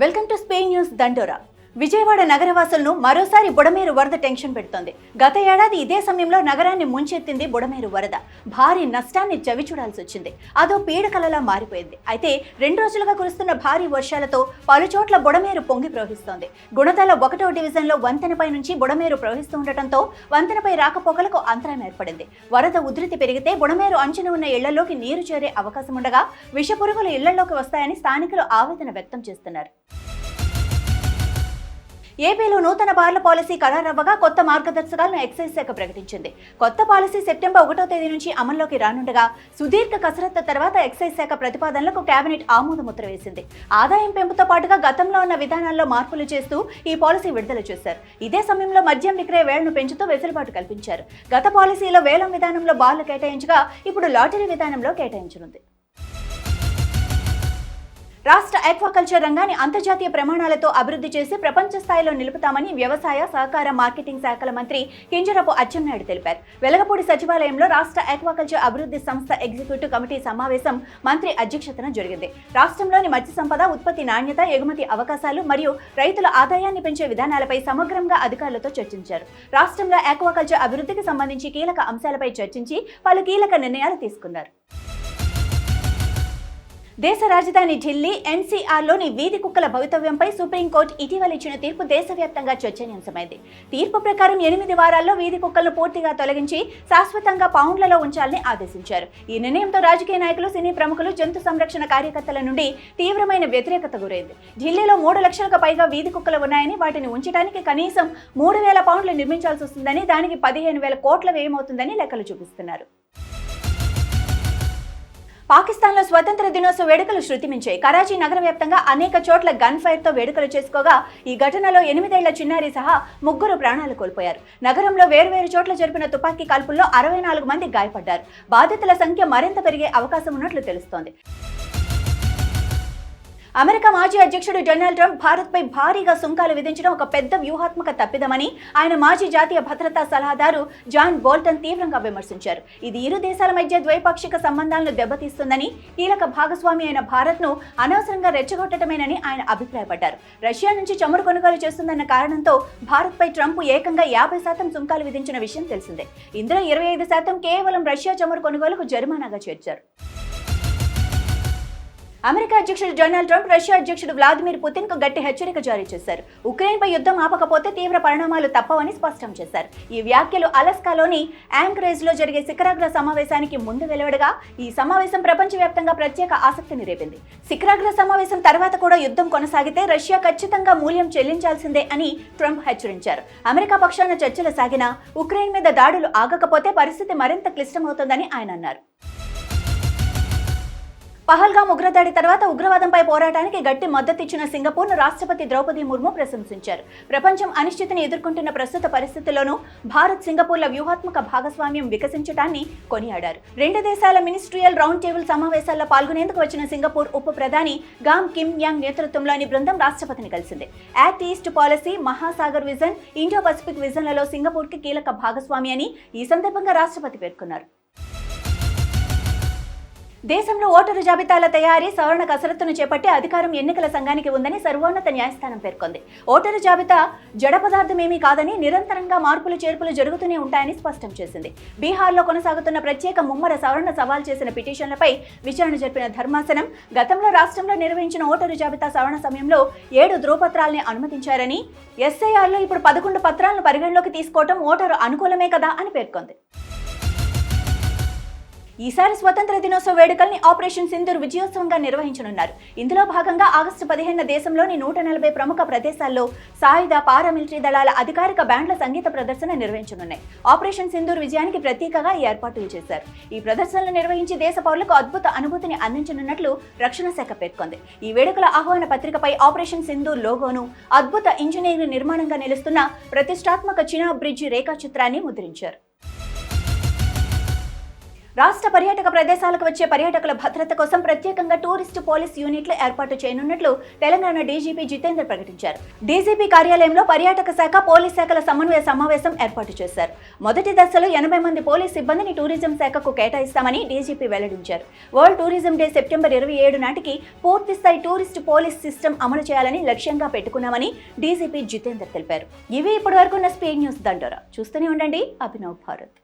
Welcome to Spain news దండోరా. విజయవాడ నగరవాసులను మరోసారి బుడమేరు వరద టెన్షన్ పెడుతోంది. గత ఏడాది ఇదే సమయంలో నగరాన్ని ముంచెత్తింది బుడమేరు వరద. భారీ నష్టాన్ని చవిచూడాల్సి వచ్చింది. అదో పీడకలలా మారిపోయింది. అయితే 2 రోజులుగా కురుస్తున్న భారీ వర్షాలతో పలుచోట్ల బుడమేరు పొంగి ప్రవహిస్తోంది. గుణదల 1వ డివిజన్లో వంతెనపై నుంచి బుడమేరు ప్రవహిస్తూ ఉండటంతో వంతెనపై రాకపోకలకు అంతరాయం ఏర్పడింది. వరద ఉధృతి పెరిగితే బుడమేరు అంచున ఉన్న ఇళ్లలోకి నీరు చేరే అవకాశం ఉండగా విషపురుగులు ఇళ్లలోకి వస్తాయని స్థానికులు ఆవేదన వ్యక్తం చేస్తున్నారు. ఏపీలో నూతన బార్ల పాలసీ ఖరారవ్వగా కొత్త మార్గదర్శకాలను ఎక్సైజ్ శాఖ ప్రకటించింది. కొత్త పాలసీ సెప్టెంబర్ 1వ తేదీ నుంచి అమల్లోకి రానుండగా సుదీర్ఘ కసరత్తు తర్వాత ఎక్సైజ్ శాఖ ప్రతిపాదనలకు కేబినెట్ ఆమోదముద్ర వేసింది. ఆదాయం పెంపుతో పాటుగా గతంలో ఉన్న విధానాల్లో మార్పులు చేస్తూ ఈ పాలసీ విడుదల చేశారు. ఇదే సమయంలో మద్యం విక్రయ వేళను పెంచుతూ వెసులుబాటు కల్పించారు. గత పాలసీలో వేలం విధానంలో బార్లు కేటాయించగా ఇప్పుడు లాటరీ విధానంలో కేటాయించనుంది. రాష్ట్ర ఆక్వాకల్చర్ రంగాన్ని అంతర్జాతీయ ప్రమాణాలతో అభివృద్ధి చేసి ప్రపంచ స్థాయిలో నిలుపుతామని వ్యవసాయ, సహకార, మార్కెటింగ్ శాఖల మంత్రి కింజరాపు అచ్చెన్నాయుడు తెలిపారు. వెలగపూడి సచివాలయంలో రాష్ట్ర ఆక్వాకల్చర్ అభివృద్ధి సంస్థ ఎగ్జిక్యూటివ్ కమిటీ సమావేశం మంత్రి అధ్యక్షతన జరిగింది. రాష్ట్రంలోని మత్స్య సంపద, ఉత్పత్తి నాణ్యత, ఎగుమతి అవకాశాలు మరియు రైతుల ఆదాయాన్ని పెంచే విధానాలపై సమగ్రంగా అధికారులతో చర్చించారు. రాష్ట్రంలో ఆక్వాకల్చర్ అభివృద్ధికి సంబంధించి కీలక అంశాలపై చర్చించి పలు కీలక నిర్ణయాలు తీసుకున్నారు. దేశ రాజధాని ఢిల్లీ ఎన్సీఆర్లోని వీధి కుక్కల భవితవ్యంపై సుప్రీంకోర్టు ఇటీవల ఇచ్చిన తీర్పు దేశవ్యాప్తంగా చర్చనీయాంశమైంది. తీర్పు ప్రకారం 8 వారాల్లో వీధి కుక్కలను పూర్తిగా తొలగించి శాశ్వతంగా పౌండ్లలో ఉంచాలని ఆదేశించారు. ఈ నిర్ణయంతో రాజకీయ నాయకులు, సినీ ప్రముఖులు, జంతు సంరక్షణ కార్యకర్తల నుండి తీవ్రమైన వ్యతిరేకత గురైంది. ఢిల్లీలో 3 లక్షలకు పైగా వీధి కుక్కలు ఉన్నాయని, వాటిని ఉంచడానికి కనీసం 3,000 పౌండ్లు నిర్మించాల్సి వస్తుందని, దానికి 15,000 కోట్ల వ్యయమవుతుందని లెక్కలు చూపిస్తున్నారు. పాకిస్తాన్లో స్వతంత్ర దినోత్సవ వేడుకలు శృతిమించాయి. కరాచీ నగర వ్యాప్తంగా అనేక చోట్ల గన్ ఫైర్తో వేడుకలు చేసుకోగా ఈ ఘటనలో 8 ఏళ్ల చిన్నారి సహా 3 ప్రాణాలు కోల్పోయారు. నగరంలో వేర్వేరు చోట్ల జరిపిన తుపాకీ కాల్పుల్లో 64 మంది గాయపడ్డారు. బాధితుల సంఖ్య మరింత పెరిగే అవకాశం ఉన్నట్లు తెలుస్తోంది. అమెరికా మాజీ అధ్యక్షుడు డొనాల్డ్ ట్రంప్ భారత్పై భారీగా సుంకాలు విధించడం ఒక పెద్ద వ్యూహాత్మక తప్పిదమని ఆయన మాజీ జాతీయ భద్రతా సలహాదారు జాన్ బోల్టన్ తీవ్రంగా విమర్శించారు. ఇది ఇరు దేశాల మధ్య ద్వైపాక్షిక సంబంధాలను దెబ్బతీస్తుందని, కీలక భాగస్వామి అయిన భారత్ను అనవసరంగా రెచ్చగొట్టడమేనని ఆయన అభిప్రాయపడ్డారు. రష్యా నుంచి చమురు కొనుగోలు చేస్తుందన్న కారణంతో భారత్పై ట్రంప్ ఏకంగా 50% సుంకాలు విధించిన విషయం తెలిసిందే. ఇందులో 25% కేవలం రష్యా చమురు కొనుగోలుకు జరిమానాగా చేర్చారు. అమెరికా అధ్యక్షుడు డొనాల్డ్ ట్రంప్ రష్యా అధ్యక్షుడు వ్లాదిమిర్ పుతిన్ కు గట్టి హెచ్చరిక జారీ చేశారు. ఉక్రెయిన్పై యుద్ధం ఆపకపోతే తీవ్ర పరిణామాలు తప్పవని స్పష్టం చేశారు. ఈ వ్యాఖ్యలు అలస్కాలోని యాంకరేజ్ లో జరిగే శిఖరాగ్ర సమావేశానికి ముందు వెలువడగా ఈ సమావేశం ప్రపంచవ్యాప్తంగా ప్రత్యేక ఆసక్తిని రేపింది. శిఖరాగ్ర సమావేశం తర్వాత కూడా యుద్ధం కొనసాగితే రష్యా ఖచ్చితంగా మూల్యం చెల్లించాల్సిందే అని ట్రంప్ హెచ్చరించారు. అమెరికా పక్షాన చర్చలు సాగినా ఉక్రెయిన్ మీద దాడులు ఆగకపోతే పరిస్థితి మరింత క్లిష్టమవుతుందని ఆయన అన్నారు. పహల్గామ్ ఉగ్రదాడి తర్వాత ఉగ్రవాదంపై పోరాటానికి గట్టి మద్దతిచ్చిన సింగపూర్ను రాష్ట్రపతి ద్రౌపది ముర్ము ప్రశంసించారు. ప్రపంచం అనిశ్చితిని ఎదుర్కొంటున్న ప్రస్తుత పరిస్థితుల్లోనూ భారత్, సింగపూర్ల వ్యూహాత్మక భాగస్వామ్యం వికసించడాన్ని కొనియాడారు. 2 దేశాల మినిస్ట్రియల్ రౌండ్ టేబుల్ సమావేశాల్లో పాల్గొనేందుకు వచ్చిన సింగపూర్ ఉప ప్రధాని గామ్ కిమ్ యాంగ్ నేతృత్వంలోని బృందం రాష్ట్రపతిని కలిసింది. Act east policy, Mahasagar vision, Indo Pacific విజన్లలో సింగపూర్కి కీలక భాగస్వామి అని ఈ సందర్భంగా రాష్ట్రపతి పేర్కొన్నారు. దేశంలో ఓటరు జాబితాల తయారీ, సవరణ కసరత్తును చేపట్టే అధికారం ఎన్నికల సంఘానికి ఉందని సర్వోన్నత న్యాయస్థానం పేర్కొంది. ఓటరు జాబితా జడ పదార్థమేమీ కాదని, నిరంతరంగా మార్పులు చేర్పులు జరుగుతూనే ఉంటాయని స్పష్టం చేసింది. బీహార్లో కొనసాగుతున్న ప్రత్యేక ముమ్మర సవరణ సవాల్ చేసిన పిటిషన్లపై విచారణ జరిపిన ధర్మాసనం గతంలో రాష్ట్రంలో నిర్వహించిన ఓటరు జాబితా సవరణ సమయంలో 7 ధృవపత్రాలని అనుమతించారని, ఎస్ఐఆర్లో ఇప్పుడు 11 పత్రాలను పరిగణలోకి తీసుకోవడం ఓటరు అనుకూలమే కదా అని పేర్కొంది. ఈసారి స్వతంత్ర దినోత్సవ వేడుకల్ని ఆపరేషన్ సింధూర్ విజయోత్సవంగా నిర్వహించనున్నారు. ఇందులో భాగంగా ఆగస్టు 15న దేశంలోని 140 ప్రముఖ ప్రదేశాల్లో సాయుధ, పారామిలిటరీ దళాల అధికారిక బ్యాండ్ల సంగీత ప్రదర్శన నిర్వహించనున్నాయి. ఆపరేషన్ సింధూర్ విజయానికి ప్రతీకగా ఈ ఏర్పాట్లు చేశారు. ఈ ప్రదర్శనలు నిర్వహించి దేశ పౌరులకు అద్భుత అనుభూతిని అందించనున్నట్లు రక్షణ శాఖ పేర్కొంది. ఈ వేడుకల ఆహ్వాన పత్రికపై ఆపరేషన్ సింధూర్ లోగోను, అద్భుత ఇంజనీరింగ్ నిర్మాణంగా నిలుస్తున్న ప్రతిష్టాత్మక చినాబ్ బ్రిడ్జి రేఖాచిత్రాన్ని ముద్రించారు. రాష్ట్ర పర్యాటక ప్రదేశాలకు వచ్చే పర్యాటకుల భద్రత కోసం ప్రత్యేకంగా టూరిస్ట్ పోలీస్ యూనిట్లు ఏర్పాటు చేయనున్నట్లు తెలంగాణ డీజీపీ జితేందర్ ప్రకటించారు. డీజీపీ కార్యాలయంలో పర్యాటక శాఖ, పోలీస్ శాఖల సమన్వయ సమావేశం ఏర్పాటు చేశారు. మొదటి దశలో 80 మంది పోలీస్ సిబ్బందిని టూరిజం శాఖకు కేటాయిస్తామని డీజీపీ వెల్లడించారు. వరల్డ్ టూరిజం డే సెప్టెంబర్ 27 నాటికి పూర్తిస్థాయి టూరిస్ట్ పోలీస్ సిస్టమ్ అమలు చేయాలని లక్ష్యంగా పెట్టుకున్నామని డీజీపీ జితేందర్ తెలిపారు. ఇవి ఇప్పటి వరకు ఉన్న స్పీడ్ న్యూస్ దండోరా. చూస్తూనే ఉండండి అభినవ్ భారత్.